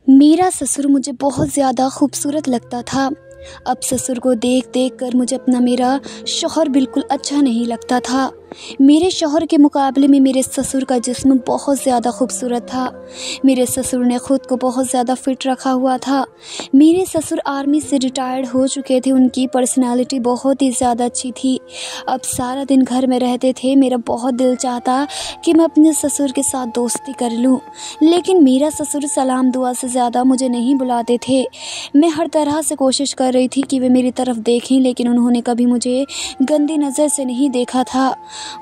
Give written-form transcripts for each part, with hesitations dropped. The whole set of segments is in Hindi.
मेरा ससुर मुझे बहुत ज़्यादा खूबसूरत लगता था। अब ससुर को देख देख कर मुझे अपना मेरा शौहर बिल्कुल अच्छा नहीं लगता था। मेरे शौहर के मुकाबले में मेरे ससुर का जिस्म बहुत ज़्यादा खूबसूरत था। मेरे ससुर ने ख़ुद को बहुत ज़्यादा फिट रखा हुआ था। मेरे ससुर आर्मी से रिटायर्ड हो चुके थे। उनकी पर्सनालिटी बहुत ही ज़्यादा अच्छी थी। अब सारा दिन घर में रहते थे। मेरा बहुत दिल चाहता कि मैं अपने ससुर के साथ दोस्ती कर लूं, लेकिन मेरा ससुर सलाम दुआ से ज़्यादा मुझे नहीं बुलाते थे। मैं हर तरह से कोशिश कर रही थी कि वे मेरी तरफ देखें, लेकिन उन्होंने कभी मुझे गंदी नज़र से नहीं देखा था।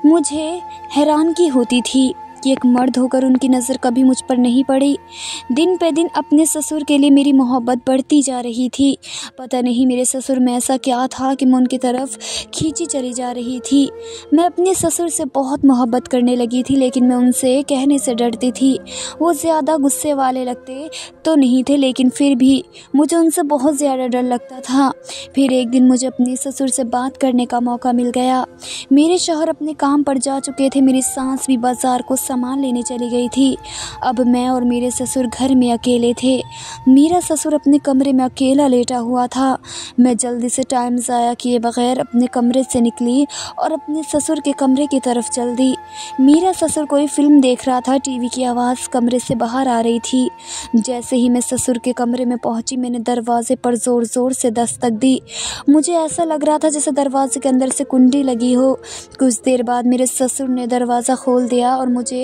मुझे हैरानगी होती थी कि एक मर्द होकर उनकी नज़र कभी मुझ पर नहीं पड़ी। दिन पे दिन अपने ससुर के लिए मेरी मोहब्बत बढ़ती जा रही थी। पता नहीं मेरे ससुर में ऐसा क्या था कि मैं उनकी तरफ खींची चली जा रही थी। मैं अपने ससुर से बहुत मोहब्बत करने लगी थी, लेकिन मैं उनसे कहने से डरती थी। वो ज़्यादा गुस्से वाले लगते तो नहीं थे, लेकिन फिर भी मुझे उनसे बहुत ज़्यादा डर लगता था। फिर एक दिन मुझे अपने ससुर से बात करने का मौका मिल गया। मेरे शौहर अपने काम पर जा चुके थे। मेरी सास भी बाज़ार को सामान लेने चली गई थी। अब मैं और मेरे ससुर घर में अकेले थे। मेरा ससुर अपने कमरे में अकेला लेटा हुआ था। मैं जल्दी से टाइम ज़ाया किए बगैर अपने कमरे से निकली और अपने ससुर के कमरे की तरफ चल दी। मेरा ससुर कोई फिल्म देख रहा था। टीवी की आवाज़ कमरे से बाहर आ रही थी। जैसे ही मैं ससुर के कमरे में पहुंची, मैंने दरवाजे पर ज़ोर ज़ोर से दस्तक दी। मुझे ऐसा लग रहा था जैसे दरवाजे के अंदर से कुंडी लगी हो। कुछ देर बाद मेरे ससुर ने दरवाज़ा खोल दिया और मुझे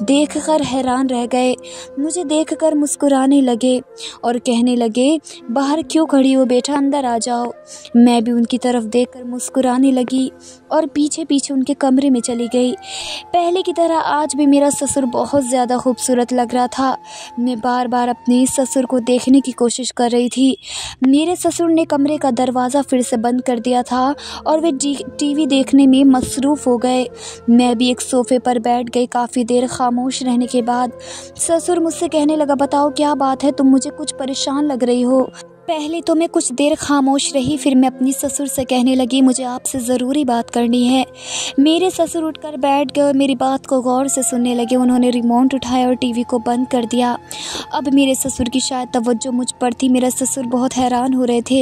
देखकर हैरान रह गए। मुझे देखकर मुस्कुराने लगे और कहने लगे, बाहर क्यों खड़ी हो बेटा, अंदर आ जाओ। मैं भी उनकी तरफ देखकर मुस्कुराने लगी और पीछे पीछे उनके कमरे में चली गई। पहले की तरह आज भी मेरा ससुर बहुत ज़्यादा खूबसूरत लग रहा था। मैं बार बार अपने ससुर को देखने की कोशिश कर रही थी। मेरे ससुर ने कमरे का दरवाज़ा फिर से बंद कर दिया था और वे टीवी देखने में मसरूफ़ हो गए। मैं भी एक सोफ़े पर बैठ गई। काफ़ी देर खामोश रहने के बाद ससुर मुझसे कहने लगा, बताओ क्या बात है, तुम मुझे कुछ परेशान लग रही हो। पहले तो मैं कुछ देर खामोश रही, फिर मैं अपनी ससुर से कहने लगी, मुझे आपसे ज़रूरी बात करनी है। मेरे ससुर उठकर बैठ गए और मेरी बात को गौर से सुनने लगे। उन्होंने रिमोट उठाया और टीवी को बंद कर दिया। अब मेरे ससुर की शायद तवज्जो मुझ पर थी। मेरा ससुर बहुत हैरान हो रहे थे।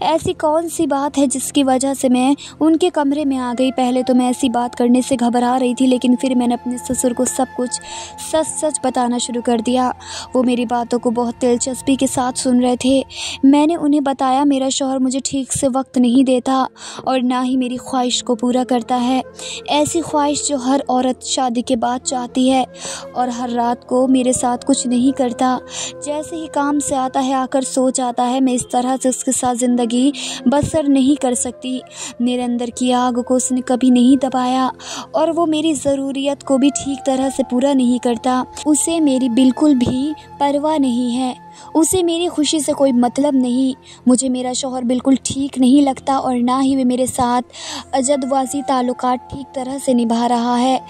ऐसी कौन सी बात है जिसकी वजह से मैं उनके कमरे में आ गई। पहले तो मैं ऐसी बात करने से घबरा रही थी, लेकिन फिर मैंने अपने ससुर को सब कुछ सच सच बताना शुरू कर दिया। वो मेरी बातों को बहुत दिलचस्पी के साथ सुन रहे थे। मैंने उन्हें बताया, मेरा शौहर मुझे ठीक से वक्त नहीं देता और ना ही मेरी ख्वाहिश को पूरा करता है। ऐसी ख्वाहिश जो हर औरत शादी के बाद चाहती है, और हर रात को मेरे साथ कुछ नहीं करता। जैसे ही काम से आता है आकर सो जाता है। मैं इस तरह से उसके साथ ज़िंदगी बसर नहीं कर सकती। मेरे अंदर की आग को उसने कभी नहीं दबाया और वो मेरी ज़रूरियत को भी ठीक तरह से पूरा नहीं करता। उसे मेरी बिल्कुल भी परवाह नहीं है। उसे मेरी खुशी से कोई मतलब नहीं। मुझे मेरा शौहर बिल्कुल ठीक नहीं लगता और ना ही वे मेरे साथ अजदवासी ताल्लुकात ठीक तरह से निभा रहा है।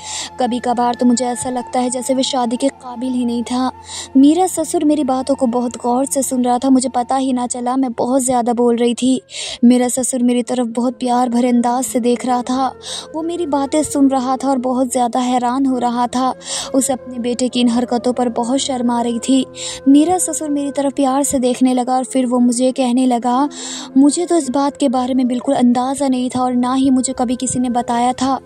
कभी कभार तो मुझे ऐसा लगता है जैसे वे शादी के काबिल ही नहीं था। मेरा ससुर मेरी बातों को बहुत गौर से सुन रहा था। मुझे पता ही ना चला मैं बहुत ज़्यादा बोल रही थी। मेरा ससुर मेरी तरफ बहुत प्यार भरे अंदाज से देख रहा था। वो मेरी बातें सुन रहा था और बहुत ज़्यादा हैरान हो रहा था। उसे अपने बेटे की इन हरकतों पर बहुत शर्म आ रही थी। मेरा ससुर मेरी तरफ प्यार से देखने लगा और फिर वो मुझे कहने लगा, मुझे तो इस बात के बारे में बिल्कुल अंदाज़ा नहीं था और ना ही मुझे कभी किसी ने बताया था।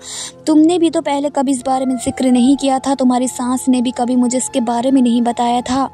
तुमने भी तो पहले कभी इस बारे में जिक्र नहीं किया था। तुम्हारी सास ने भी कभी मुझे इसके बारे में नहीं बताया था।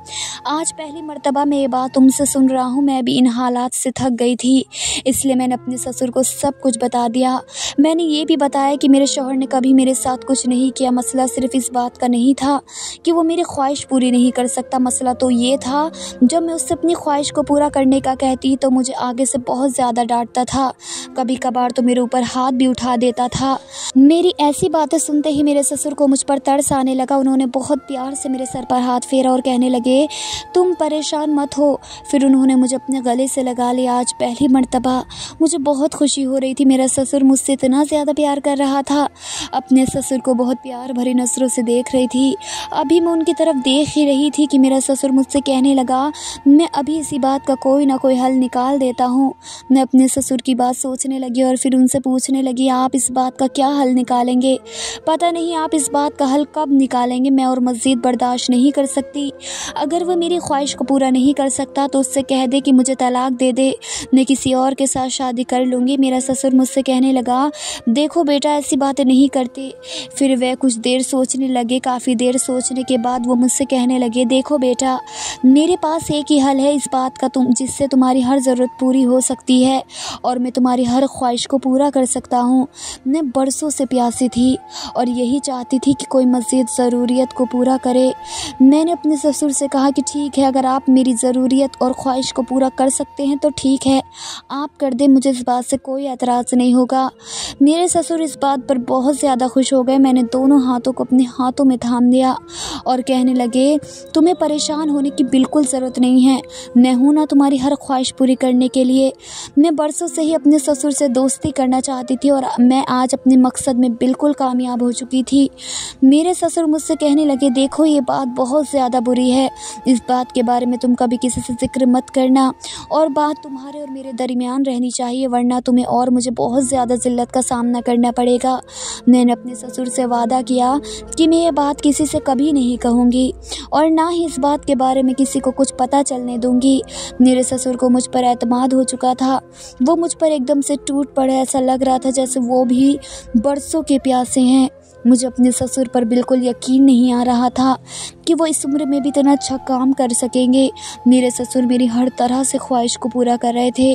आज पहली मर्तबा मैं ये बात तुमसे सुन रहा हूँ। मैं भी इन हालात से थक गई थी, इसलिए मैंने अपने ससुर को सब कुछ बता दिया। मैंने ये भी बताया कि मेरे शौहर ने कभी मेरे साथ कुछ नहीं किया। मसला सिर्फ इस बात का नहीं था कि वो मेरी ख्वाहिश पूरी नहीं कर सकता। मसला तो ये था, जब मैं उससे अपनी ख्वाहिश को पूरा करने का कहती तो मुझे आगे से बहुत ज़्यादा डांटता था। कभी कभार तो मेरे ऊपर हाथ भी उठा देता था। मेरी ऐसी बातें सुनते ही मेरे ससुर को मुझ पर तरस आने लगा। उन्होंने बहुत प्यार से मेरे सर पर हाथ फेरा और कहने लगे, तुम परेशान मत हो। फिर उन्होंने मुझे अपने गले से लगा लिया। आज पहली मर्तबा मुझे बहुत खुशी हो रही थी। मेरा ससुर मुझसे इतना ज़्यादा प्यार कर रहा था। अपने ससुर को बहुत प्यार भरी नज़रों से देख रही थी। अभी मैं उनकी तरफ देख ही रही थी कि मेरा ससुर मुझसे कहने लगा, मैं अभी इसी बात का कोई ना कोई हल निकाल देता हूँ। मैं अपने ससुर की बात सोचने लगी और फिर उनसे पूछने लगी, आप इस बात का क्या हल निकालेंगे? पता नहीं आप इस बात का हल कब निकालेंगे। मैं और मज़ीद बर्दाश्त नहीं कर सकती। अगर वो मेरी ख्वाहिश को पूरा नहीं कर सकता तो उससे कह दे कि मुझे तलाक दे दे, मैं किसी और के साथ शादी कर लूँगी। मेरा ससुर मुझसे कहने लगा, देखो बेटा ऐसी बातें नहीं करते। फिर वह कुछ देर सोचने लगे। काफ़ी देर सोचने के बाद वो मुझसे कहने लगे, देखो बेटा मेरे पास एक ही हल है इस बात का जिससे तुम्हारी हर ज़रूरत पूरी हो सकती है और मैं तुम्हारी हर ख्वाहिश को पूरा कर सकता हूँ। मैं बरसों से प्यासी थी और यही चाहती थी कि कोई मज़ीद ज़रूरियत को पूरा करे। मैंने अपने ससुर से कहा कि ठीक है, अगर आप मेरी ज़रूरियत और ख्वाहिश को पूरा कर सकते हैं तो ठीक है, आप कर दें, मुझे इस बात से कोई एतराज़ नहीं होगा। मेरे ससुर इस बात पर बहुत ज़्यादा खुश हो गए। मैंने दोनों हाथों को अपने हाथों में थाम लिया और कहने लगे, तुम्हें परेशान होने की बिल्कुल ज़रूरत नहीं है, मैं हूँ ना तुम्हारी हर ख्वाहिश पूरी करने के लिए। मैं बरसों से ही अपने ससुर से दोस्ती करना चाहती थी और मैं आज अपने मकसद में बिल्कुल कामयाब हो चुकी थी। मेरे ससुर मुझसे कहने लगे, देखो ये बात बहुत ज़्यादा बुरी है, इस बात के बारे में तुम कभी किसी से जिक्र मत करना और बात तुम्हारे और मेरे दरमियान रहनी चाहिए, वरना तुम्हें और मुझे बहुत ज़्यादा ज़िल्लत का सामना करना पड़ेगा। मैंने अपने ससुर से वादा किया कि मैं ये बात किसी से कभी नहीं कहूँगी और ना ही इस बात के बारे में किसी को कुछ पता चलने दूँगी। मेरे ससुर को मुझ पर एतमाद हो चुका था। वो मुझ पर एकदम से टूट पड़े। ऐसा लग रहा था जैसे वो भी बरसों के प्यासे हैं। मुझे अपने ससुर पर बिल्कुल यकीन नहीं आ रहा था कि वो इस उम्र में भी इतना अच्छा काम कर सकेंगे। मेरे ससुर मेरी हर तरह से ख्वाहिश को पूरा कर रहे थे।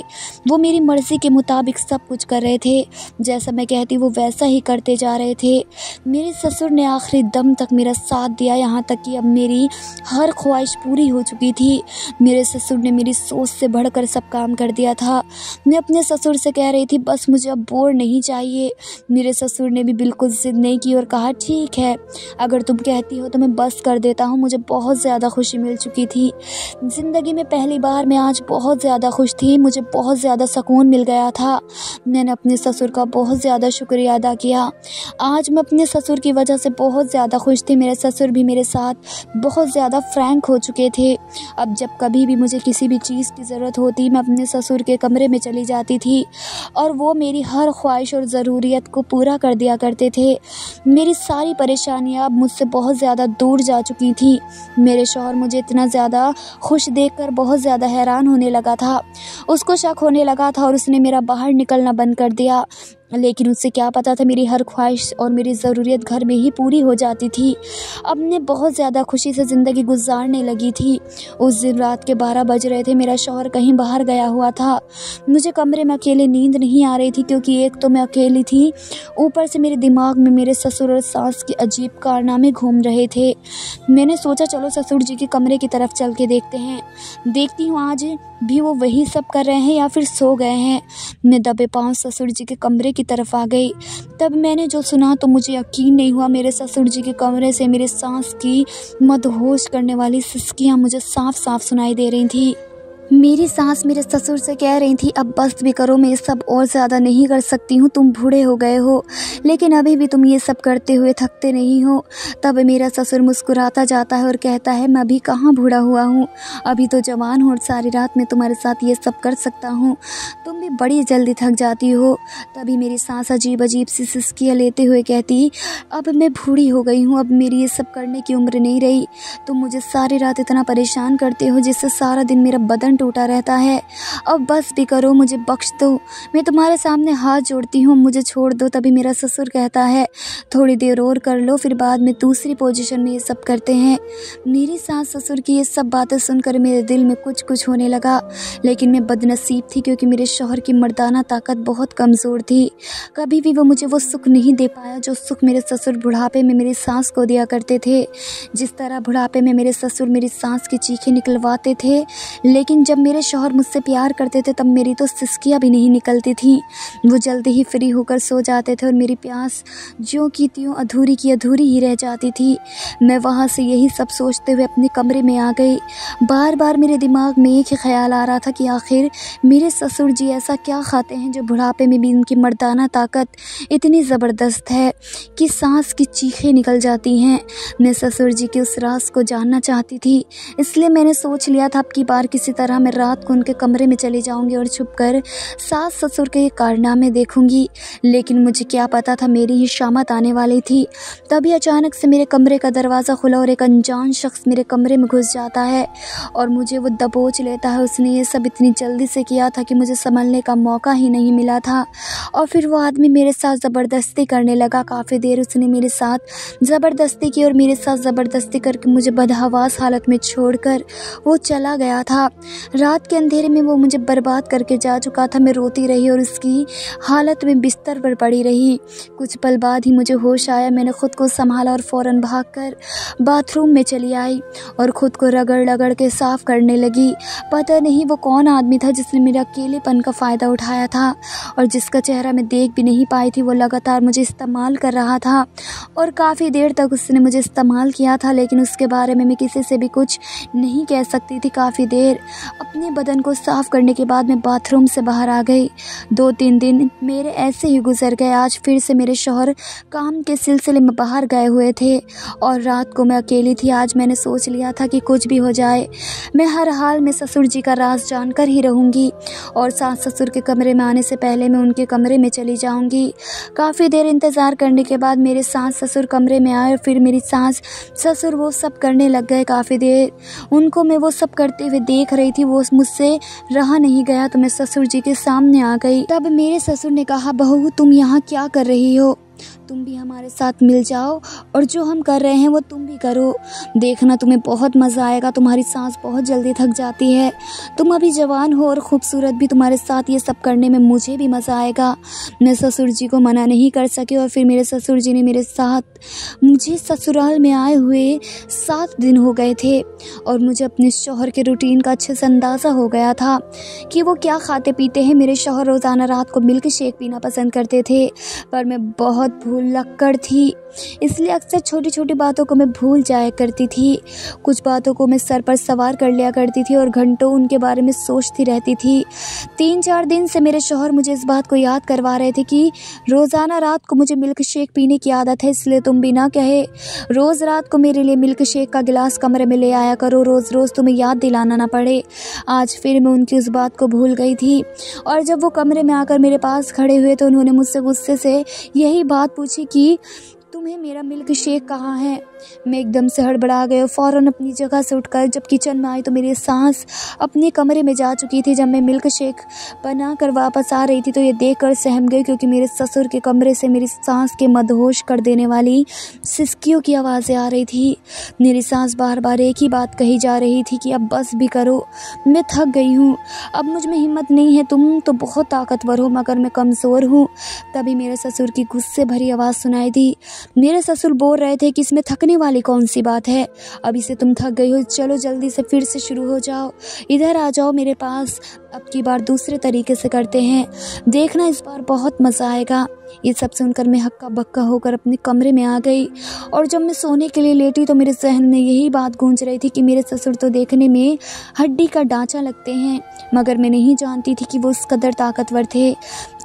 वो मेरी मर्ज़ी के मुताबिक सब कुछ कर रहे थे, जैसा मैं कहती वो वैसा ही करते जा रहे थे। मेरे ससुर ने आखिरी दम तक मेरा साथ दिया, यहाँ तक कि अब मेरी हर ख्वाहिश पूरी हो चुकी थी। मेरे ससुर ने मेरी सोच से बढ़कर सब काम कर दिया था। मैं अपने ससुर से कह रही थी, बस मुझे अब बोर नहीं चाहिए। मेरे ससुर ने भी बिल्कुल ज़िद नहीं की और कहा, ठीक है, अगर तुम कहती हो तो मैं बस कर देता हूँ। मुझे बहुत ज़्यादा खुशी मिल चुकी थी। ज़िंदगी में पहली बार मैं आज बहुत ज़्यादा खुश थी। मुझे बहुत ज़्यादा सुकून मिल गया था। मैंने अपने ससुर का बहुत ज़्यादा शुक्रिया अदा किया। आज मैं अपने ससुर की वजह से बहुत ज़्यादा खुश थी। मेरे ससुर भी मेरे साथ बहुत ज़्यादा फ्रैंक हो चुके थे। अब जब कभी भी मुझे किसी भी चीज़ की ज़रूरत होती, मैं अपने ससुर के कमरे में चली जाती थी और वो मेरी हर ख्वाहिश और ज़रूरियत को पूरा कर दिया करते थे। मेरी सारी परेशानियां अब मुझसे बहुत ज़्यादा दूर जा चुकी थी। मेरे शौहर मुझे इतना ज़्यादा खुश देखकर बहुत ज़्यादा हैरान होने लगा था। उसको शक होने लगा था और उसने मेरा बाहर निकलना बंद कर दिया। लेकिन उससे क्या पता था मेरी हर ख्वाहिश और मेरी ज़रूरियत घर में ही पूरी हो जाती थी। अब मैं बहुत ज़्यादा खुशी से ज़िंदगी गुजारने लगी थी। उस दिन रात के 12 बज रहे थे। मेरा शौहर कहीं बाहर गया हुआ था। मुझे कमरे में अकेले नींद नहीं आ रही थी, क्योंकि एक तो मैं अकेली थी, ऊपर से मेरे दिमाग में मेरे ससुर और सास के अजीब कारनामे घूम रहे थे। मैंने सोचा चलो ससुर जी के कमरे की तरफ चल के देखते हैं, देखती हूँ आज भी वो वही सब कर रहे हैं या फिर सो गए हैं। मैं दबे पाँव ससुर जी के कमरे की तरफ आ गई। तब मैंने जो सुना तो मुझे यकीन नहीं हुआ। मेरे ससुर जी के कमरे से मेरे सांस की मदहोश करने वाली सिसकियां मुझे साफ साफ सुनाई दे रही थी। मेरी सास मेरे ससुर से कह रही थी, अब बस भी करो, मैं ये सब और ज़्यादा नहीं कर सकती हूँ, तुम बूढ़े हो गए हो, लेकिन अभी भी तुम ये सब करते हुए थकते नहीं हो। तब मेरा ससुर मुस्कुराता जाता है और कहता है, मैं अभी कहाँ बूढ़ा हुआ हूँ, अभी तो जवान हूँ और सारी रात में तुम्हारे साथ ये सब कर सकता हूँ, तुम भी बड़ी जल्दी थक जाती हो। तभी मेरी सास अजीब अजीब सी सिसकियाँ लेते हुए कहती, अब मैं बूढ़ी हो गई हूँ, अब मेरी ये सब करने की उम्र नहीं रही। तुम मुझे सारी रात इतना परेशान करते हो जिससे सारा दिन मेरा बदन टूटा रहता है। अब बस भी करो, मुझे बख्श दो, मैं तुम्हारे सामने हाथ जोड़ती हूँ, मुझे छोड़ दो। तभी मेरा ससुर कहता है, थोड़ी देर और कर लो, फिर बाद में दूसरी पोजीशन में ये सब करते हैं। मेरी सास ससुर की ये सब बातें सुनकर मेरे दिल में कुछ कुछ होने लगा। लेकिन मैं बदनसीब थी, क्योंकि मेरे शौहर की मर्दाना ताकत बहुत कमज़ोर थी। कभी भी वो मुझे वो सुख नहीं दे पाया जो सुख मेरे ससुर बुढ़ापे में मेरी सास को दिया करते थे। जिस तरह बुढ़ापे में मेरे ससुर मेरी सास की चीखें निकलवाते थे, लेकिन जब मेरे शौहर मुझसे प्यार करते थे तब मेरी तो सिसकियाँ भी नहीं निकलती थी। वो जल्दी ही फ्री होकर सो जाते थे और मेरी प्यास ज्यों की त्यों अधूरी की अधूरी ही रह जाती थी। मैं वहाँ से यही सब सोचते हुए अपने कमरे में आ गई। बार बार मेरे दिमाग में एक ही ख्याल आ रहा था कि आखिर मेरे ससुर जी ऐसा क्या खाते हैं जो बुढ़ापे में भी उनकी मर्दाना ताकत इतनी ज़बरदस्त है कि सांस की चीखें निकल जाती हैं। मैं ससुर जी के उस राज को जानना चाहती थी, इसलिए मैंने सोच लिया था अब की बार किसी तरह मैं मैं रात को उनके कमरे में चली जाऊंगी और छुपकर सास ससुर के कारनामे देखूंगी। लेकिन मुझे क्या पता था मेरी ही शामत आने वाली थी। तभी अचानक से मेरे कमरे का दरवाज़ा खुला और एक अनजान शख्स मेरे कमरे में घुस जाता है और मुझे वो दबोच लेता है। उसने ये सब इतनी जल्दी से किया था कि मुझे संभलने का मौका ही नहीं मिला था। और फिर वो आदमी मेरे साथ ज़बरदस्ती करने लगा। काफ़ी देर उसने मेरे साथ ज़बरदस्ती की और मेरे साथ ज़बरदस्ती करके मुझे बदहवास हालत में छोड़कर वो चला गया था। रात के अंधेरे में वो मुझे बर्बाद करके जा चुका था। मैं रोती रही और उसकी हालत में बिस्तर पर पड़ी रही। कुछ पल बाद ही मुझे होश आया। मैंने खुद को संभाला और फ़ौरन भागकर बाथरूम में चली आई और ख़ुद को रगड़ रगड़ के साफ़ करने लगी। पता नहीं वो कौन आदमी था जिसने मेरे अकेलेपन का फ़ायदा उठाया था और जिसका चेहरा मैं देख भी नहीं पाई थी। वो लगातार मुझे इस्तेमाल कर रहा था और काफ़ी देर तक उसने मुझे इस्तेमाल किया था, लेकिन उसके बारे में मैं किसी से भी कुछ नहीं कह सकती थी। काफ़ी देर अपने बदन को साफ़ करने के बाद मैं बाथरूम से बाहर आ गई। 2-3 दिन मेरे ऐसे ही गुजर गए। आज फिर से मेरे शौहर काम के सिलसिले में बाहर गए हुए थे और रात को मैं अकेली थी। आज मैंने सोच लिया था कि कुछ भी हो जाए मैं हर हाल में ससुर जी का राज जानकर ही रहूँगी और सास ससुर के कमरे में आने से पहले मैं उनके कमरे में चली जाऊँगी। काफ़ी देर इंतज़ार करने के बाद मेरे सास ससुर कमरे में आए और फिर मेरी सास ससुर वो सब करने लग गए। काफ़ी देर उनको मैं वो सब करते हुए देख रही थी। वो मुझसे रहा नहीं गया तो मैं ससुर जी के सामने आ गई। तब मेरे ससुर ने कहा, बहू तुम यहाँ क्या कर रही हो? तुम भी हमारे साथ मिल जाओ और जो हम कर रहे हैं वो तुम भी करो। देखना तुम्हें बहुत मज़ा आएगा। तुम्हारी सांस बहुत जल्दी थक जाती है। तुम अभी जवान हो और ख़ूबसूरत भी। तुम्हारे साथ ये सब करने में मुझे भी मज़ा आएगा। मैं ससुर जी को मना नहीं कर सकी और फिर मेरे ससुर जी ने मेरे साथ मुझे ससुराल में आए हुए 7 दिन हो गए थे और मुझे अपने शौहर के रूटीन का अच्छे से अंदाज़ा हो गया था कि वो क्या खाते पीते हैं। मेरे शौहर रोज़ाना रात को मिल्क शेक पीना पसंद करते थे पर मैं बहुत भुलक्कड़ थी, इसलिए अक्सर छोटी छोटी बातों को मैं भूल जाया करती थी। कुछ बातों को मैं सर पर सवार कर लिया करती थी और घंटों उनके बारे में सोचती रहती थी। 3-4 दिन से मेरे शौहर मुझे इस बात को याद करवा रहे थे कि रोज़ाना रात को मुझे मिल्क शेक पीने की आदत है, इसलिए तुम भी ना कहे रोज़ रात को मेरे लिए मिल्क शेक का गिलास कमरे में ले आया करो, रोज़ रोज़ तुम्हें याद दिलाना ना पड़े। आज फिर मैं उनकी उस बात को भूल गई थी और जब वो कमरे में आकर मेरे पास खड़े हुए तो उन्होंने मुझसे गुस्से से यही बात पूछी कि तुम्हें मेरा मिल्क शेक कहाँ है? मैं एकदम से हड़बड़ा गई और फ़ौरन अपनी जगह से उठकर जब किचन में आई तो मेरी सास अपने कमरे में जा चुकी थी। जब मैं मिल्क शेक बना कर वापस आ रही थी तो ये देखकर सहम गई क्योंकि मेरे ससुर के कमरे से मेरी सास के मदहोश कर देने वाली सिसकियों की आवाज़ें आ रही थी। मेरी सास बार बार एक ही बात कही जा रही थी कि अब बस भी करो, मैं थक गई हूँ, अब मुझ में हिम्मत नहीं है, तुम तो बहुत ताकतवर हो मगर मैं कमज़ोर हूँ। तभी मेरे ससुर की गुस्से भरी आवाज़ सुनाई दी। मेरे ससुर बोल रहे थे कि इसमें थकने वाली कौन सी बात है, अभी से तुम थक गई हो, चलो जल्दी से फिर से शुरू हो जाओ, इधर आ जाओ मेरे पास, अब की बार दूसरे तरीके से करते हैं, देखना इस बार बहुत मज़ा आएगा। ये सब सुनकर मैं हक्का बक्का होकर अपने कमरे में आ गई और जब मैं सोने के लिए लेटी तो मेरे जहन में यही बात गूंज रही थी कि मेरे ससुर तो देखने में हड्डी का ढांचा लगते हैं मगर मैं नहीं जानती थी कि वो उस कदर ताकतवर थे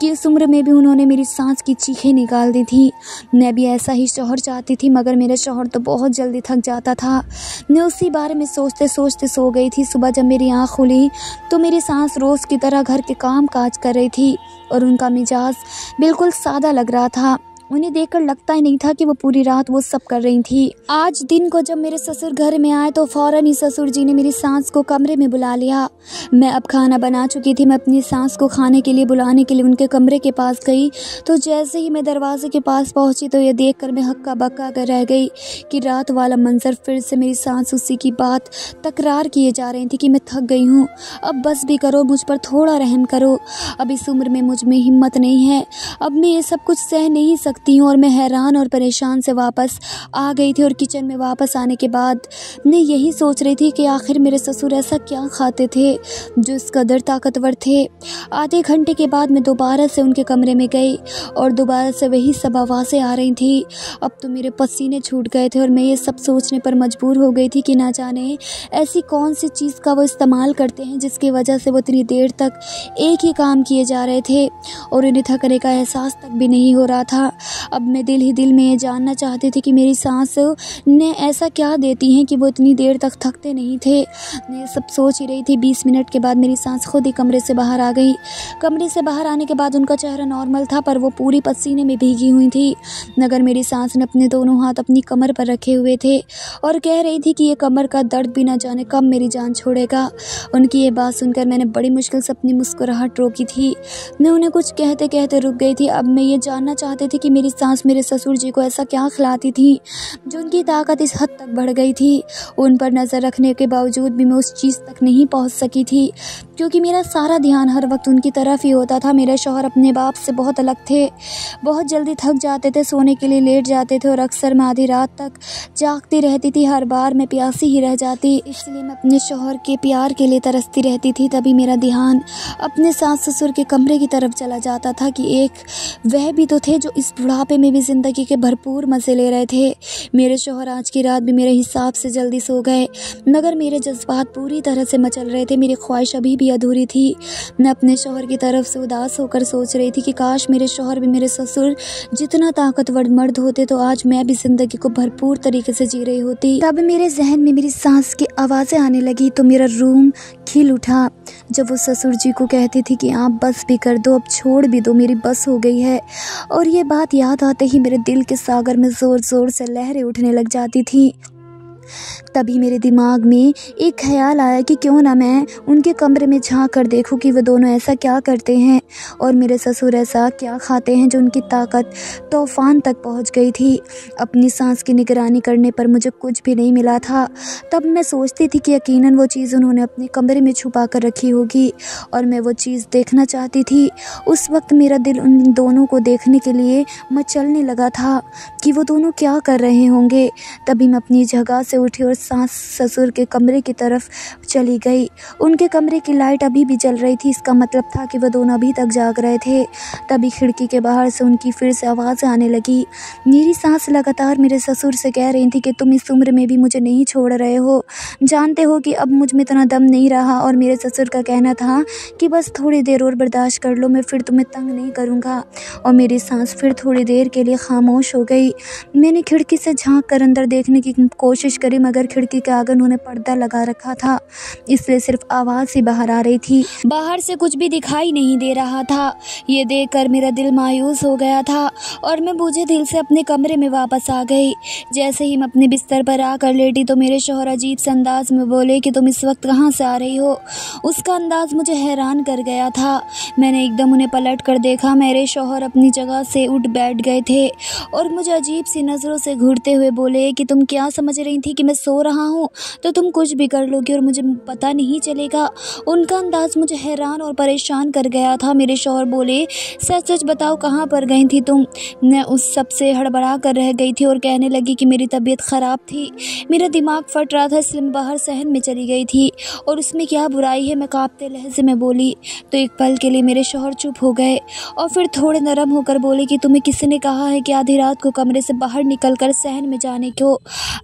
कि इस उम्र में भी उन्होंने मेरी सांस की चीखें निकाल दी थी। मैं भी ऐसा ही शौहर चाहती थी मगर मेरा शौहर तो बहुत जल्दी थक जाता था। मैं उसी बारे में सोचते सोचते सो गई थी। सुबह जब मेरी आँख खुली तो मेरी सांस रोज़ की तरह घर के काम काज कर रही थी और उनका मिजाज बिल्कुल सादा लग रहा था। उन्हें देखकर लगता ही नहीं था कि वो पूरी रात वो सब कर रही थी। आज दिन को जब मेरे ससुर घर में आए तो फ़ौरन ही ससुर जी ने मेरी सास को कमरे में बुला लिया। मैं अब खाना बना चुकी थी। मैं अपनी सास को खाने के लिए बुलाने के लिए उनके कमरे के पास गई तो जैसे ही मैं दरवाजे के पास पहुंची तो ये देखकर मैं हक्का बक्का कर रह गई कि रात वाला मंजर फिर से मेरी सास उसी की बात तकरार किए जा रही थी कि मैं थक गई हूँ, अब बस भी करो, मुझ पर थोड़ा रहम करो, अब इस उम्र में मुझ में हिम्मत नहीं है, अब मैं ये सब कुछ सह नहीं सकती हूँ। और मैं हैरान और परेशान से वापस आ गई थी और किचन में वापस आने के बाद मैं यही सोच रही थी कि आखिर मेरे ससुर ऐसा क्या खाते थे जो इस कदर ताकतवर थे। आधे घंटे के बाद मैं दोबारा से उनके कमरे में गई और दोबारा से वही सब आवाज़ें आ रही थी। अब तो मेरे पसीने छूट गए थे और मैं ये सब सोचने पर मजबूर हो गई थी कि ना जाने ऐसी कौन सी चीज़ का वो इस्तेमाल करते हैं जिसकी वजह से वो इतनी देर तक एक ही काम किए जा रहे थे और उन्हें थकने का एहसास तक भी नहीं हो रहा था। अब मैं दिल ही दिल में ये जानना चाहती थी कि मेरी सास ने ऐसा क्या देती हैं कि वो इतनी देर तक थकते नहीं थे। मैं सब सोच ही रही थी। 20 मिनट के बाद मेरी सास खुद ही कमरे से बाहर आ गई। कमरे से बाहर आने के बाद उनका चेहरा नॉर्मल था, पर वो पूरी पसीने में भीगी हुई थी। मगर मेरी सास ने अपने दोनों हाथ अपनी कमर पर रखे हुए थे और कह रही थी कि ये कमर का दर्द भी ना जाने कब मेरी जान छोड़ेगा। उनकी ये बात सुनकर मैंने बड़ी मुश्किल से अपनी मुस्कुराहट रोकी थी। मैं उन्हें कुछ कहते कहते रुक गई थी। अब मैं ये जानना चाहती थी कि मेरी सास मेरे ससुर जी को ऐसा क्या खिलाती थी जो उनकी ताकत इस हद तक बढ़ गई थी। उन पर नज़र रखने के बावजूद भी मैं उस चीज़ तक नहीं पहुंच सकी थी, क्योंकि मेरा सारा ध्यान हर वक्त उनकी तरफ ही होता था। मेरे शौहर अपने बाप से बहुत अलग थे, बहुत जल्दी थक जाते थे, सोने के लिए लेट जाते थे और अक्सर मैं आधी रात तक जागती रहती थी। हर बार मैं प्यासी ही रह जाती, इसलिए मैं अपने शौहर के प्यार के लिए तरसती रहती थी। तभी मेरा ध्यान अपने सास ससुर के कमरे की तरफ चला जाता था कि एक वह भी तो थे जो इस बुढ़ापे में भी ज़िंदगी के भरपूर मज़े ले रहे थे। मेरे शौहर आज की रात भी मेरे हिसाब से जल्दी सो गए, मगर मेरे जज्बात पूरी तरह से मचल रहे थे। मेरी ख्वाहिश अभी भी अधूरी थी। मैं अपने शौहर की तरफ से उदास होकर सोच रही थी कि काश मेरे शौहर भी मेरे ससुर जितना ताकतवर मर्द होते तो आज मैं भी ज़िंदगी को भरपूर तरीके से जी रही होती। तब मेरे जहन में मेरी सास की आवाज़ें आने लगी तो मेरा रूम खिल उठा जब वो ससुर जी को कहती थी कि आप बस भी कर दो, अब छोड़ भी दो, मेरी बस हो गई है। और ये बात याद आते ही मेरे दिल के सागर में ज़ोर ज़ोर से लहरें उठने लग जाती थी। तभी मेरे दिमाग में एक ख्याल आया कि क्यों ना मैं उनके कमरे में झांक कर देखूं कि वो दोनों ऐसा क्या करते हैं और मेरे ससुर ऐसा क्या खाते हैं जो उनकी ताकत तूफान तक पहुंच गई थी। अपनी सांस की निगरानी करने पर मुझे कुछ भी नहीं मिला था। तब मैं सोचती थी कि यकीनन वो चीज़ उन्होंने अपने कमरे में छुपा कर रखी होगी और मैं वो चीज़ देखना चाहती थी। उस वक्त मेरा दिल उन दोनों को देखने के लिए मचलने लगा था कि वो दोनों क्या कर रहे होंगे। तभी मैं अपनी जगह से उठी और सास ससुर के कमरे की तरफ चली गई। उनके कमरे की लाइट अभी भी जल रही थी, इसका मतलब था कि वह दोनों अभी तक जाग रहे थे। तभी खिड़की के बाहर से उनकी फिर से आवाज़ आने लगी। मेरी सास लगातार मेरे ससुर से कह रही थी कि तुम इस उम्र में भी मुझे नहीं छोड़ रहे हो, जानते हो कि अब मुझ में इतना दम नहीं रहा। और मेरे ससुर का कहना था कि बस थोड़ी देर और बर्दाश्त कर लो, मैं फिर तुम्हें तंग नहीं करूँगा। और मेरी सास फिर थोड़ी देर के लिए खामोश हो गई। मैंने खिड़की से झांक कर अंदर देखने की कोशिश करी, मगर खिड़की के आगे उन्होंने पर्दा लगा रखा था, इसलिए सिर्फ आवाज़ ही बाहर आ रही थी, बाहर से कुछ भी दिखाई नहीं दे रहा था। ये देखकर मेरा दिल मायूस हो गया था और मैं बूझे दिल से अपने कमरे में वापस आ गई। जैसे ही मैं अपने बिस्तर पर आकर लेटी तो मेरे शौहर अजीब से अंदाज में बोले कि तुम इस वक्त कहाँ से आ रही हो। उसका अंदाज मुझे हैरान कर गया था। मैंने एकदम उन्हें पलट कर देखा। मेरे शौहर अपनी जगह से उठ बैठ गए थे और मुझे अजीब सी नज़रों से घूरते हुए बोले कि तुम क्या समझ रही थी कि मैं सो रहा हूँ तो तुम कुछ भी कर लोगी और मुझे पता नहीं चलेगा। उनका अंदाज मुझे हैरान और परेशान कर गया था। मेरे शौहर बोले सच सच बताओ कहाँ पर गई थी तुम। मैं उस सब से हड़बड़ा कर रह गई थी और कहने लगी कि मेरी तबीयत ख़राब थी, मेरा दिमाग फट रहा था, इसलिए मैं बाहर शहर में चली गई थी और उसमें क्या बुराई है, मैं कांपते लहजे में बोली। तो एक पल के लिए मेरे शौहर चुप हो गए और फिर थोड़े नरम होकर बोले कि तुम्हें किसी ने कहा है कि आधी रात को कमरे से बाहर निकल कर शहर में जाने को।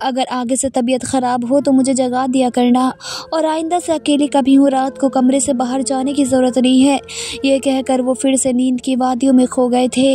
अगर आगे से तबीयत ख़राब हो तो मुझे जगा दिया करना और आइंदा से अकेली कभी हूँ रात को कमरे से बाहर जाने की ज़रूरत नहीं है। ये कहकर वो फिर से नींद की वादियों में खो गए थे,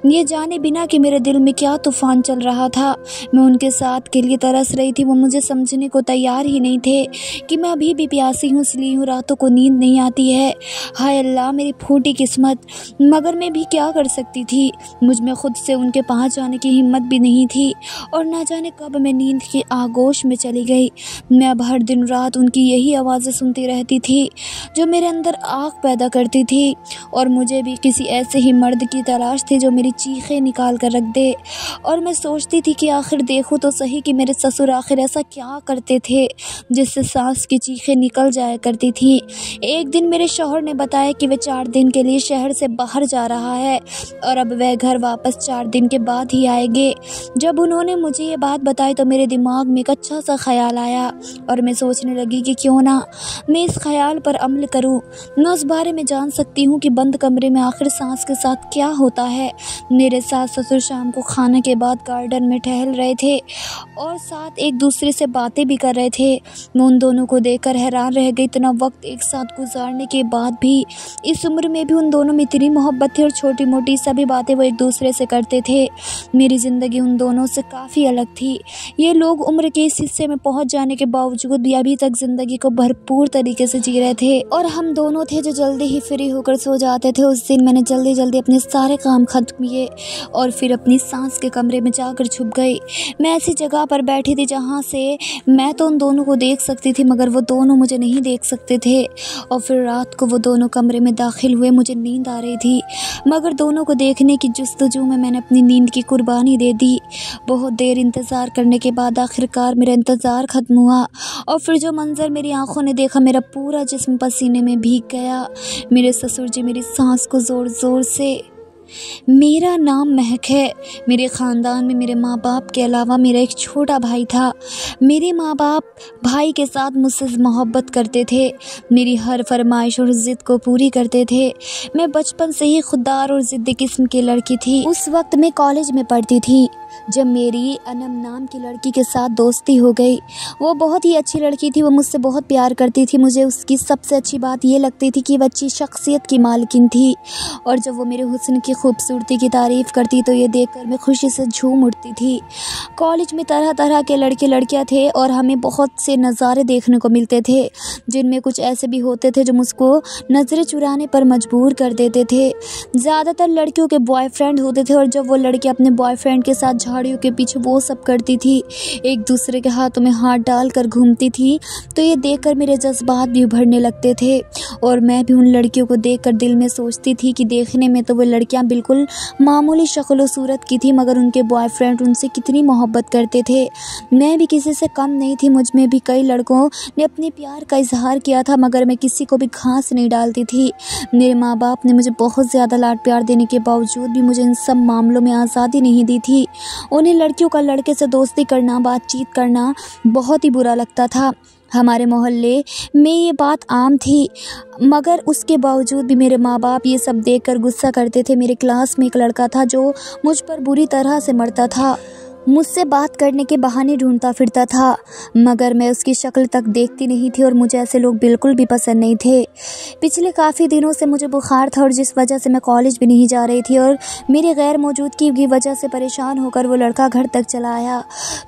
ये जाने बिना कि मेरे दिल में क्या तूफ़ान चल रहा था। मैं उनके साथ के लिए तरस रही थी। वो मुझे समझने को तैयार ही नहीं थे कि मैं अभी भी प्यासी हूँ, इसलिए हूँ रातों को नींद नहीं आती है। हाय अल्लाह मेरी फूटी किस्मत। मगर मैं भी क्या कर सकती थी, मुझ में खुद से उनके पास जाने की हिम्मत भी नहीं थी और ना जाने कब मैं नींद की आगोश में चली गई। मैं अब हर दिन रात उनकी यही आवाज़ें सुनती रहती थी जो मेरे अंदर आग पैदा करती थी और मुझे भी किसी ऐसे ही मर्द की तलाश थी जो मेरी चीखें निकाल कर रख दे। और मैं सोचती थी कि आखिर देखूं तो सही कि मेरे ससुर आखिर ऐसा क्या करते थे जिससे सास की चीखें निकल जाया करती थी। एक दिन मेरे शौहर ने बताया कि वह 4 दिन के लिए शहर से बाहर जा रहा है और अब वह घर वापस 4 दिन के बाद ही आएंगे। जब उन्होंने मुझे ये बात बताई तो मेरे दिमाग में एक अच्छा सा ख्याल आया और मैं सोचने लगी कि क्यों ना मैं इस ख्याल पर अमल करूं। मैं उस बारे में जान सकती हूं कि बंद कमरे में आखिर सांस के साथ क्या होता है। मेरे सास ससुर शाम को खाने के बाद गार्डन में टहल रहे थे और साथ एक दूसरे से बातें भी कर रहे थे। मैं उन दोनों को देखकर हैरान रह गई। इतना वक्त एक साथ गुजारने के बाद भी, इस उम्र में भी उन दोनों में इतनी मोहब्बत थी और छोटी मोटी सभी बातें वो एक दूसरे से करते थे। मेरी ज़िंदगी उन दोनों से काफ़ी अलग थी। ये लोग उम्र के इस हिस्से में पहुंच जाने के बावजूद भी अभी तक ज़िंदगी को भरपूर तरीके से जी रहे थे और हम दोनों थे जो जल्दी ही फ्री होकर सो जाते थे। उस दिन मैंने जल्दी जल्दी अपने सारे काम खत्म किए और फिर अपनी सांस के कमरे में जाकर छुप गई। मैं ऐसी जगह पर बैठी थी जहाँ से मैं तो उन दोनों को देख सकती थी मगर वो दोनों मुझे नहीं देख सकते थे। और फिर रात को वो दोनों कमरे में दाखिल हुए। मुझे नींद आ रही थी मगर दोनों को देखने की जुस्तजू में मैंने अपनी नींद की कुर्बानी दे दी। बहुत देर इंतज़ार करने के बाद आखिरकार मेरा इंतज़ार ख़त्म हुआ और फिर जो मंज़र मेरी आंखों ने देखा, मेरा पूरा जिस्म पसीने में भीग गया। मेरे ससुर जी मेरी सांस को ज़ोर ज़ोर से। मेरा नाम महक है। मेरे ख़ानदान में मेरे माँ बाप के अलावा मेरा एक छोटा भाई था। मेरे माँ बाप भाई के साथ मुझसे मोहब्बत करते थे, मेरी हर फरमाइश और ज़िद को पूरी करते थे। मैं बचपन से ही खुददार और ज़िद्दी किस्म की लड़की थी। उस वक्त मैं कॉलेज में पढ़ती थी जब मेरी अनम नाम की लड़की के साथ दोस्ती हो गई। वो बहुत ही अच्छी लड़की थी, वो मुझसे बहुत प्यार करती थी। मुझे उसकी सबसे अच्छी बात ये लगती थी कि वह अच्छी शख्सियत की मालकिन थी और जब वो मेरे हुस्न की खूबसूरती की तारीफ़ करती तो ये देखकर मैं खुशी से झूम उठती थी। कॉलेज में तरह तरह के लड़के लड़कियां थे और हमें बहुत से नज़ारे देखने को मिलते थे जिनमें कुछ ऐसे भी होते थे जो मुझको नज़रें चुराने पर मजबूर कर देते थे। ज़्यादातर लड़कियों के बॉयफ्रेंड होते थे और जब वो लड़की अपने बॉयफ्रेंड के साथ झाड़ियों के पीछे वो सब करती थी, एक दूसरे के हाथों में हाथ डालकर घूमती थी, तो ये देखकर मेरे जज्बात भी उभरने लगते थे और मैं भी उन लड़कियों को देखकर दिल में सोचती थी कि देखने में तो वो लड़कियां बिल्कुल मामूली शक्ल व सूरत की थी मगर उनके बॉयफ्रेंड उनसे कितनी मोहब्बत करते थे। मैं भी किसी से कम नहीं थी। मुझ में भी कई लड़कों ने अपने प्यार का इजहार किया था मगर मैं किसी को भी घास नहीं डालती थी। मेरे माँ बाप ने मुझे बहुत ज़्यादा लाड प्यार देने के बावजूद भी मुझे इन सब मामलों में आज़ादी नहीं दी थी। उन्हें लड़कियों का लड़के से दोस्ती करना, बातचीत करना बहुत ही बुरा लगता था। हमारे मोहल्ले में ये बात आम थी मगर उसके बावजूद भी मेरे माँ बाप ये सब देखकर गुस्सा करते थे। मेरे क्लास में एक लड़का था जो मुझ पर बुरी तरह से मरता था, मुझसे बात करने के बहाने ढूंढता फिरता था मगर मैं उसकी शक्ल तक देखती नहीं थी और मुझे ऐसे लोग बिल्कुल भी पसंद नहीं थे। पिछले काफ़ी दिनों से मुझे बुखार था और जिस वजह से मैं कॉलेज भी नहीं जा रही थी और मेरी गैर मौजूदगी की वजह से परेशान होकर वो लड़का घर तक चला आया।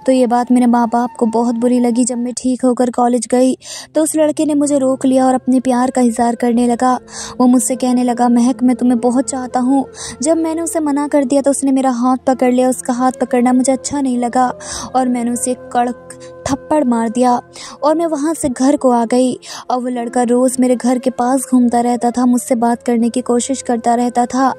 तो ये बात मेरे माँ बाप को बहुत बुरी लगी। जब मैं ठीक होकर कॉलेज गई तो उस लड़के ने मुझे रोक लिया और अपने प्यार का इज़हार करने लगा। वो मुझसे कहने लगा, महक मैं तुम्हें बहुत चाहता हूँ। जब मैंने उसे मना कर दिया तो उसने मेरा हाथ पकड़ लिया। उसका हाथ पकड़ना मुझे अच्छा नहीं लगा और मैंने उसे कड़क थप्पड़ मार दिया और मैं वहाँ से घर को आ गई। और वो लड़का रोज़ मेरे घर के पास घूमता रहता था, मुझसे बात करने की कोशिश करता रहता था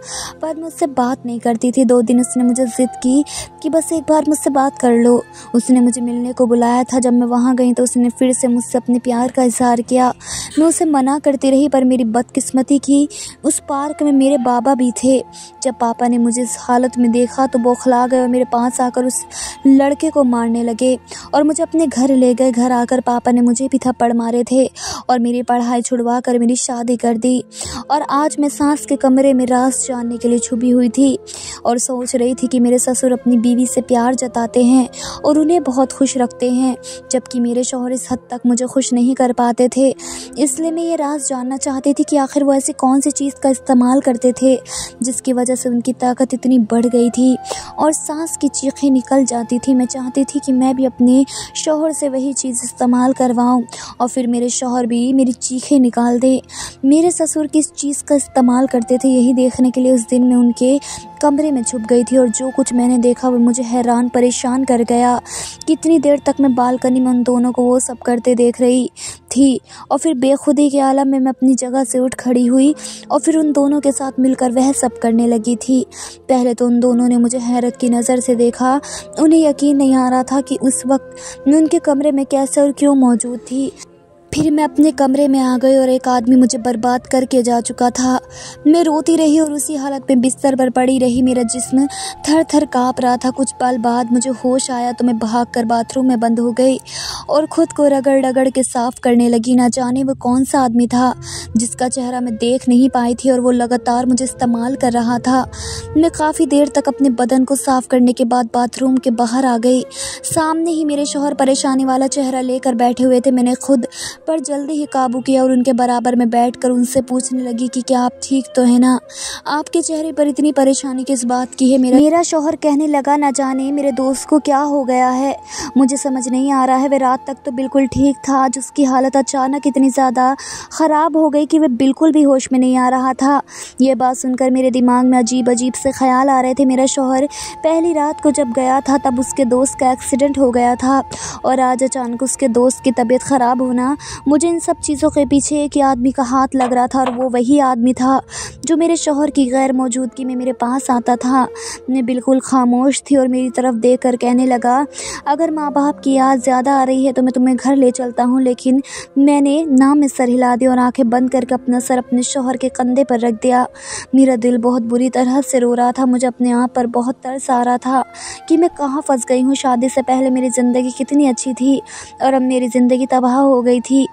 पर मुझसे बात नहीं करती थी। 2 दिन उसने मुझे ज़िद की कि बस एक बार मुझसे बात कर लो। उसने मुझे मिलने को बुलाया था। जब मैं वहाँ गई तो उसने फिर से मुझसे अपने प्यार का इज़हार किया। मैं उसे मना करती रही पर मेरी बदकिस्मती की उस पार्क में मेरे बाबा भी थे। जब पापा ने मुझे इस हालत में देखा तो बौखला गए और मेरे पास आकर उस लड़के को मारने लगे और मुझे अपने घर ले गए। घर आकर पापा ने मुझे भी थप्पड़ मारे थे और मेरी पढ़ाई छुड़वा कर मेरी शादी कर दी। और आज मैं सांस के कमरे में राज जानने के लिए छुपी हुई थी और सोच रही थी कि मेरे ससुर अपनी बीवी से प्यार जताते हैं और उन्हें बहुत खुश रखते हैं जबकि मेरे शौहर इस हद तक मुझे खुश नहीं कर पाते थे। इसलिए मैं ये राज जानना चाहती थी कि आखिर वो ऐसी कौन सी चीज़ का इस्तेमाल करते थे जिसकी वजह से उनकी ताकत इतनी बढ़ गई थी और सांस की चीखें निकल जाती थी। मैं चाहती थी कि मैं भी अपने शौहर से वही चीज़ इस्तेमाल करवाऊं और फिर मेरे शौहर भी मेरी चीखें निकाल दे। मेरे ससुर किस चीज़ का इस्तेमाल करते थे यही देखने के लिए उस दिन मैं उनके कमरे में छुप गई थी और जो कुछ मैंने देखा वो मुझे हैरान परेशान कर गया। कितनी देर तक मैं बालकनी में उन दोनों को वो सब करते देख रही थी और फिर बेखुदी के आलम में मैं अपनी जगह से उठ खड़ी हुई और फिर उन दोनों के साथ मिलकर वह सब करने लगी थी। पहले तो उन दोनों ने मुझे हैरत की नज़र से देखा। उन्हें यकीन नहीं आ रहा था कि उस वक्त मैं उनके कमरे में कैसे और क्यों मौजूद थी। फिर मैं अपने कमरे में आ गई और एक आदमी मुझे बर्बाद करके जा चुका था। मैं रोती रही और उसी हालत में बिस्तर पर पड़ी रही। मेरा जिस्म थर थर काँप रहा था। कुछ पल बाद मुझे होश आया तो मैं भागकर बाथरूम में बंद हो गई और ख़ुद को रगड़ रगड़ के साफ़ करने लगी। ना जाने वो कौन सा आदमी था जिसका चेहरा मैं देख नहीं पाई थी और वो लगातार मुझे इस्तेमाल कर रहा था। मैं काफ़ी देर तक अपने बदन को साफ़ करने के बाद बाथरूम के बाहर आ गई। सामने ही मेरे शौहर परेशानी वाला चेहरा लेकर बैठे हुए थे। मैंने खुद पर जल्दी ही काबू किया और उनके बराबर में बैठकर उनसे पूछने लगी कि क्या आप ठीक तो है ना? आपके चेहरे पर इतनी परेशानी किस बात की है? मेरा शौहर कहने लगा, न जाने मेरे दोस्त को क्या हो गया है, मुझे समझ नहीं आ रहा है। वह रात तक तो बिल्कुल ठीक था, आज उसकी हालत अचानक इतनी ज़्यादा ख़राब हो गई कि वह बिल्कुल भी होश में नहीं आ रहा था। यह बात सुनकर मेरे दिमाग में अजीब अजीब से ख्याल आ रहे थे। मेरा शौहर पहली रात को जब गया था तब उसके दोस्त का एक्सीडेंट हो गया था और आज अचानक उसके दोस्त की तबीयत ख़राब होना। मुझे इन सब चीज़ों के पीछे एक आदमी का हाथ लग रहा था और वो वही आदमी था जो मेरे शौहर की गैर मौजूदगी में मेरे पास आता था। मैं बिल्कुल खामोश थी और मेरी तरफ देख कर कहने लगा, अगर माँ बाप की याद ज़्यादा आ रही है तो मैं तुम्हें घर ले चलता हूँ। लेकिन मैंने ना में सर हिला दिया और आंखें बंद करके अपना सर अपने शौहर के कंधे पर रख दिया। मेरा दिल बहुत बुरी तरह से रो रहा था। मुझे अपने आप पर बहुत तरस आ रहा था कि मैं कहाँ फंस गई हूँ। शादी से पहले मेरी ज़िंदगी कितनी अच्छी थी और अब मेरी ज़िंदगी तबाह हो गई थी।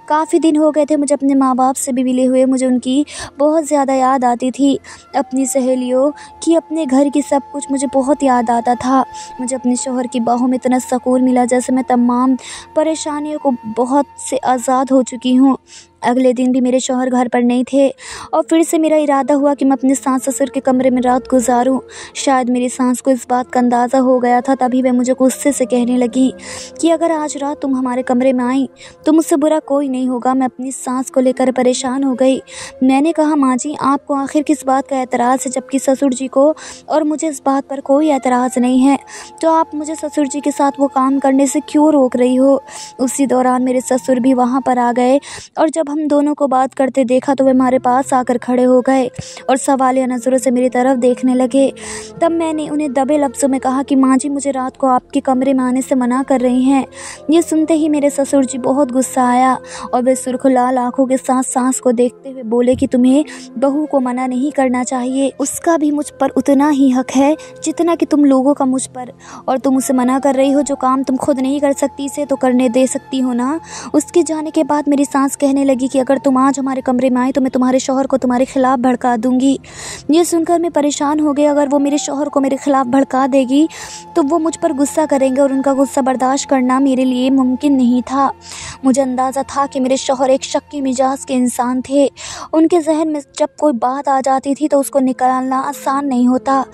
काफ़ी दिन हो गए थे मुझे अपने माँ बाप से भी मिले हुए। मुझे उनकी बहुत ज़्यादा याद आती थी, अपनी सहेलियों की, अपने घर की, सब कुछ मुझे बहुत याद आता था। मुझे अपने शौहर की बाहों में इतना सुकून मिला जैसे मैं तमाम परेशानियों को बहुत से आज़ाद हो चुकी हूँ। अगले दिन भी मेरे शौहर घर पर नहीं थे और फिर से मेरा इरादा हुआ कि मैं अपने सास ससुर के कमरे में रात गुजारूं। शायद मेरी सास को इस बात का अंदाज़ा हो गया था, तभी वह मुझे गुस्से से कहने लगी कि अगर आज रात तुम हमारे कमरे में आई तो मुझसे बुरा कोई नहीं होगा। मैं अपनी सास को लेकर परेशान हो गई। मैंने कहा, माँ जी, आपको आखिर किस बात का एतराज़ है, जबकि ससुर जी को और मुझे इस बात पर कोई एतराज़ नहीं है, तो आप मुझे ससुर जी के साथ वो काम करने से क्यों रोक रही हो? उसी दौरान मेरे ससुर भी वहाँ पर आ गए और जब हम दोनों को बात करते देखा तो वे हमारे पास आकर खड़े हो गए और सवालिया नज़रों से मेरी तरफ देखने लगे। तब मैंने उन्हें दबे लफ्ज़ों में कहा कि माँ जी, मुझे रात को आपके कमरे में आने से मना कर रही हैं। ये सुनते ही मेरे ससुर जी बहुत गुस्सा आया और वे सुर्ख लाल आंखों के साथ सास को देखते हुए बोले कि तुम्हें बहू को मना नहीं करना चाहिए, उसका भी मुझ पर उतना ही हक है जितना कि तुम लोगों का मुझ पर, और तुम उसे मना कर रही हो। जो काम तुम खुद नहीं कर सकती इसे तो करने दे सकती हो ना। उसके जाने के बाद मेरी सास कहने लगी कि अगर तुम आज हमारे कमरे में आई तो मैं तुम्हारे शौहर को तुम्हारे खिलाफ भड़का दूंगी। ये सुनकर मैं परेशान हो गई। अगर वो मेरे शौहर को मेरे खिलाफ भड़का देगी तो वो मुझ पर गुस्सा करेंगे और उनका गुस्सा बर्दाश्त करना मेरे लिए मुमकिन नहीं था। मुझे अंदाज़ा था कि मेरे शौहर एक शक्की मिजाज के इंसान थे। उनके जहन में जब कोई बात आ जाती थी तो उसको निकालना आसान नहीं होता।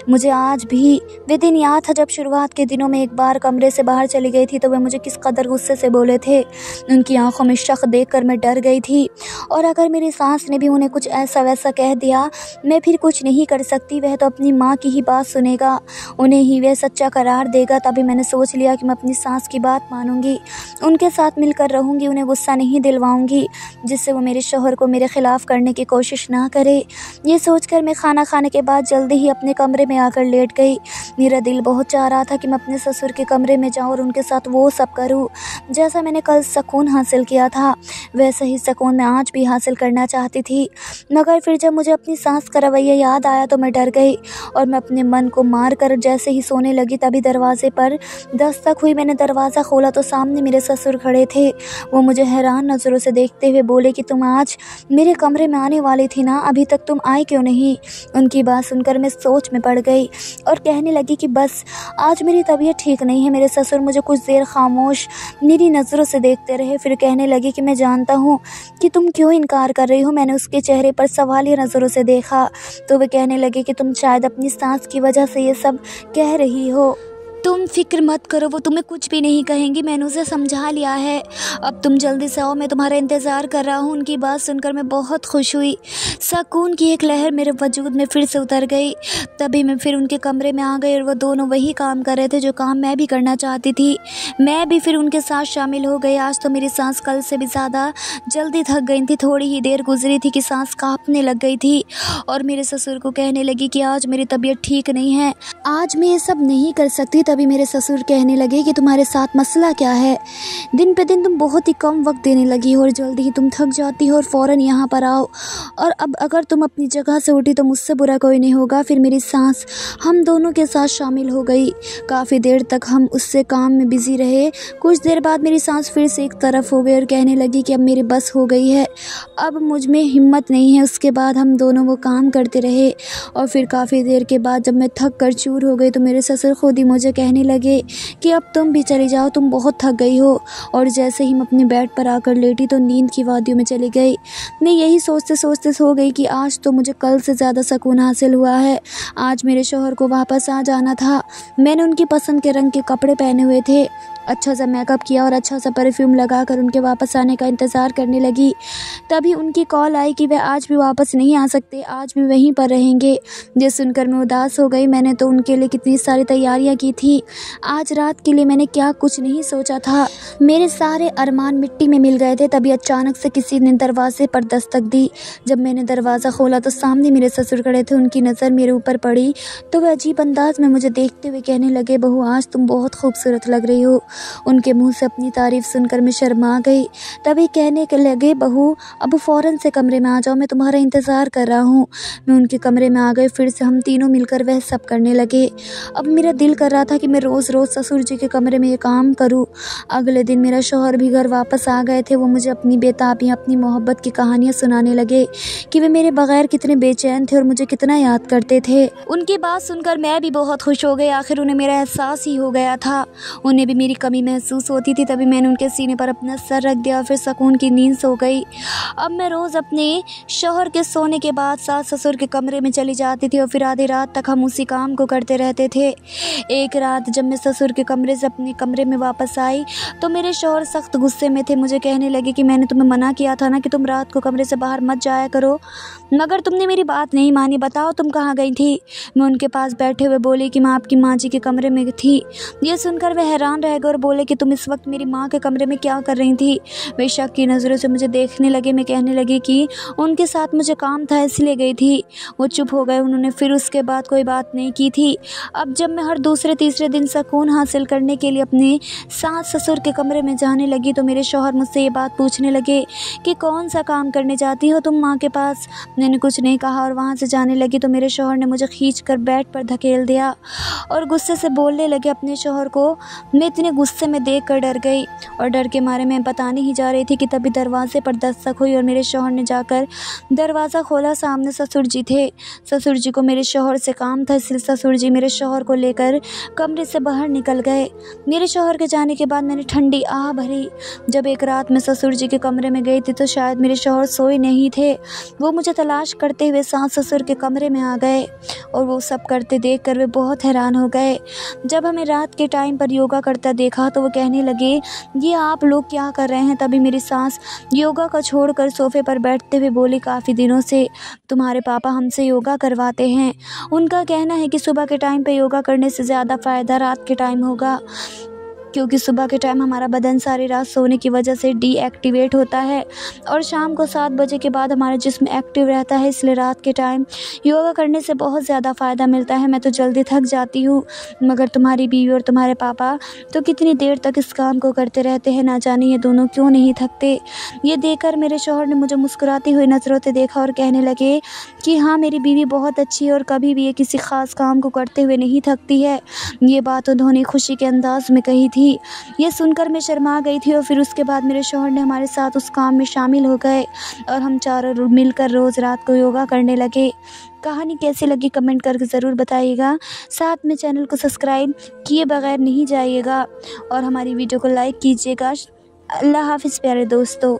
मुझे आज भी वे दिन याद था जब शुरुआत के दिनों में एक बार कमरे से बाहर चली गई थी तो वे मुझे किस कदर गुस्से से बोले थे। उनकी आंखों में शक देखकर मैं डर गई थी और अगर मेरी सास ने भी उन्हें कुछ ऐसा वैसा कह दिया मैं फिर कुछ नहीं कर सकती। वह तो अपनी माँ की ही बात सुनेगा, उन्हें ही वह सच्चा करार देगा। तभी मैंने सोच लिया कि मैं अपनी सास की बात मानूंगी, उनके साथ मिलकर रहूंगी, उन्हें गुस्सा नहीं दिलवाऊंगी जिससे वो मेरे शौहर को मेरे खिलाफ करने की कोशिश ना करे। ये सोचकर मैं खाना खाने के बाद जल्दी ही अपने कमरे में आकर लेट गई। मेरा दिल बहुत चाह रहा था कि मैं अपने ससुर के कमरे में जाऊँ और उनके साथ वो सब करूँ जैसा मैंने कल सुकून हासिल किया था, वैसा ही सुकून मैं आज भी हासिल करना चाहती थी। मगर फिर जब मुझे अपनी सास का रवैया याद आया तो मैं डर गई और मैं अपने मन को मार कर जैसे ही सोने लगी तभी दरवाजे पर दस्तक हुई। मैंने दरवाज़ा खोला तो सामने मेरे ससुर खड़े थे। वो मुझे हैरान नज़रों से देखते हुए बोले कि तुम आज मेरे कमरे में आने वाली थी ना, अभी तक तुम आई क्यों नहीं? उनकी बात सुनकर मैं सोच में पड़ गई और कहने लगी कि बस आज मेरी तबीयत ठीक नहीं है। मेरे ससुर मुझे कुछ देर खामोश मेरी नज़रों से देखते रहे, फिर कहने लगे कि मैं जानता हूँ कि तुम क्यों इनकार कर रही हो। मैंने उसके चेहरे पर सवालिया नज़रों से देखा तो वे कहने लगे कि तुम शायद अपनी सास की वजह से ये सब कह रही हो। तुम फिक्र मत करो, वो तुम्हें कुछ भी नहीं कहेंगी, मैंने उसे समझा लिया है। अब तुम जल्दी से आओ, मैं तुम्हारा इंतज़ार कर रहा हूँ। उनकी बात सुनकर मैं बहुत खुश हुई। सुकून की एक लहर मेरे वजूद में फिर से उतर गई। तभी मैं फिर उनके कमरे में आ गई और वो दोनों वही काम कर रहे थे जो काम मैं भी करना चाहती थी। मैं भी फिर उनके साथ शामिल हो गई। आज तो मेरी सांस कल से भी ज़्यादा जल्दी थक गई थी। थोड़ी ही देर गुजरी थी कि सांस काँपने लग गई थी और मेरे ससुर को कहने लगी कि आज मेरी तबीयत ठीक नहीं है, आज मैं ये सब नहीं कर सकती। तभी मेरे ससुर कहने लगे कि तुम्हारे साथ मसला क्या है। दिन पे दिन तुम बहुत ही कम वक्त देने लगी हो और जल्दी ही तुम थक जाती हो और फ़ौरन यहाँ पर आओ। और अब अगर तुम अपनी जगह से उठी तो मुझसे बुरा कोई नहीं होगा। फिर मेरी सास हम दोनों के साथ शामिल हो गई। काफ़ी देर तक हम उससे काम में बिज़ी रहे। कुछ देर बाद मेरी सास फिर से एक तरफ हो गई और कहने लगी कि अब मेरी बस हो गई है, अब मुझ में हिम्मत नहीं है। उसके बाद हम दोनों वो काम करते रहे और फिर काफ़ी देर के बाद जब मैं थक कर चूर हो गई तो मेरे ससुर खुद ही मुझे कहने लगे कि अब तुम भी चली जाओ, तुम बहुत थक गई हो। और जैसे ही मैं अपने बेड पर आकर लेटी तो नींद की वादियों में चली गई। मैं यही सोचते सोचते सो गई कि आज तो मुझे कल से ज़्यादा सुकून हासिल हुआ है। आज मेरे शौहर को वापस आ जाना था। मैंने उनकी पसंद के रंग के कपड़े पहने हुए थे, अच्छा सा मेकअप किया और अच्छा सा परफ्यूम लगाकर उनके वापस आने का इंतज़ार करने लगी। तभी उनकी कॉल आई कि वे आज भी वापस नहीं आ सकते, आज भी वहीं पर रहेंगे। ये सुनकर मैं उदास हो गई। मैंने तो उनके लिए कितनी सारी तैयारियां की थी। आज रात के लिए मैंने क्या कुछ नहीं सोचा था। मेरे सारे अरमान मिट्टी में मिल गए थे। तभी अचानक से किसी ने दरवाजे पर दस्तक दी। जब मैंने दरवाज़ा खोला तो सामने मेरे ससुर खड़े थे। उनकी नज़र मेरे ऊपर पड़ी तो वह अजीब अंदाज में मुझे देखते हुए कहने लगे, बहू आज तुम बहुत खूबसूरत लग रही हो। उनके मुंह से अपनी तारीफ़ सुनकर मैं शर्मा गई। तभी कहने के लगे, बहू अब फ़ौरन से कमरे में आ जाओ, मैं तुम्हारा इंतज़ार कर रहा हूँ। मैं उनके कमरे में आ गई। फिर से हम तीनों मिलकर वह सब करने लगे। अब मेरा दिल कर रहा था कि मैं रोज़ रोज़ ससुर जी के कमरे में ये काम करूँ। अगले दिन मेरा शौहर भी घर वापस आ गए थे। वो मुझे अपनी बेताबियाँ, अपनी मोहब्बत की कहानियाँ सुनाने लगे कि वे मेरे बगैर कितने बेचैन थे और मुझे कितना याद करते थे। उनकी बात सुनकर मैं भी बहुत खुश हो गई। आखिर उन्हें मेरा एहसास ही हो गया था। उन्हें भी मेरी कमी महसूस होती थी। तभी मैंने उनके सीने पर अपना सर रख दिया और फिर सुकून की नींद सो गई। अब मैं रोज़ अपने शौहर के सोने के बाद सास ससुर के कमरे में चली जाती थी और फिर आधी रात तक हम उसी काम को करते रहते थे। एक रात जब मैं ससुर के कमरे से अपने कमरे में वापस आई तो मेरे शौहर सख्त गुस्से में थे। मुझे कहने लगे कि मैंने तुम्हें मना किया था ना कि तुम रात को कमरे से बाहर मत जाया करो, मगर तुमने मेरी बात नहीं मानी। बताओ तुम कहाँ गई थी। मैं उनके पास बैठे हुए बोली कि मैं आपकी माँ जी के कमरे में थी। ये सुनकर वे हैरान रह गए और बोले कि तुम इस वक्त मेरी माँ के कमरे में क्या कर रही थी। वे शक की नज़रों से मुझे देखने लगे। मैं कहने लगी कि उनके साथ मुझे काम था इसलिए गई थी। वो चुप हो गए। उन्होंने फिर उसके बाद कोई बात नहीं की थी। अब जब मैं हर दूसरे तीसरे दिन सुकून हासिल करने के लिए अपने सास ससुर के कमरे में जाने लगी तो मेरे शौहर मुझसे ये बात पूछने लगे कि कौन सा काम करने जाती हो तुम माँ के पास। मैंने कुछ नहीं कहा और वहाँ से जाने लगी तो मेरे शौहर ने मुझे खींच कर बेड पर धकेल दिया और गुस्से से बोलने लगे अपने शौहर को। मैं इतने गुस्से में देख कर डर गई और डर के मारे मैं बताने ही जा रही थी कि तभी दरवाजे पर दस्तक हुई और मेरे शौहर ने जाकर दरवाज़ा खोला। सामने ससुर जी थे। ससुर जी को मेरे शौहर से काम था, इसलिए ससुर जी मेरे शौहर को लेकर कमरे से बाहर निकल गए। मेरे शौहर के जाने के बाद मैंने ठंडी आह भरी। जब एक रात मैं ससुर जी के कमरे में गई थी तो शायद मेरे शौहर सोए नहीं थे। वो मुझे तलाश करते हुए सास ससुर के कमरे में आ गए और वो सब करते देख कर वे बहुत हैरान हो गए। जब हमें रात के टाइम पर योगा करता देखा तो वो कहने लगे, ये आप लोग क्या कर रहे हैं। तभी मेरी सास योगा को छोड़कर सोफे पर बैठते हुए बोली, काफ़ी दिनों से तुम्हारे पापा हमसे योगा करवाते हैं। उनका कहना है कि सुबह के टाइम पे योगा करने से ज़्यादा फ़ायदा रात के टाइम होगा, क्योंकि सुबह के टाइम हमारा बदन सारी रात सोने की वजह से डीएक्टिवेट होता है और शाम को 7 बजे के बाद हमारा जिस्म एक्टिव रहता है, इसलिए रात के टाइम योगा करने से बहुत ज़्यादा फ़ायदा मिलता है। मैं तो जल्दी थक जाती हूँ, मगर तुम्हारी बीवी और तुम्हारे पापा तो कितनी देर तक इस काम को करते रहते हैं, ना जाने ये दोनों क्यों नहीं थकते। ये देखकर मेरे शौहर ने मुझे मुस्कुराती हुई नज़रों से देखा और कहने लगे कि हाँ, मेरी बीवी बहुत अच्छी है और कभी भी ये किसी ख़ास काम को करते हुए नहीं थकती है। ये बात उन्होंने खुशी के अंदाज में कही थी। ये सुनकर मैं शर्मा गई थी और फिर उसके बाद मेरे शौहर ने हमारे साथ उस काम में शामिल हो गए और हम चारों मिलकर रोज़ रात को योगा करने लगे। कहानी कैसी लगी कमेंट करके ज़रूर बताइएगा। साथ में चैनल को सब्सक्राइब किए बगैर नहीं जाइएगा और हमारी वीडियो को लाइक कीजिएगा। अल्लाह हाफ़िज़ प्यारे दोस्तों।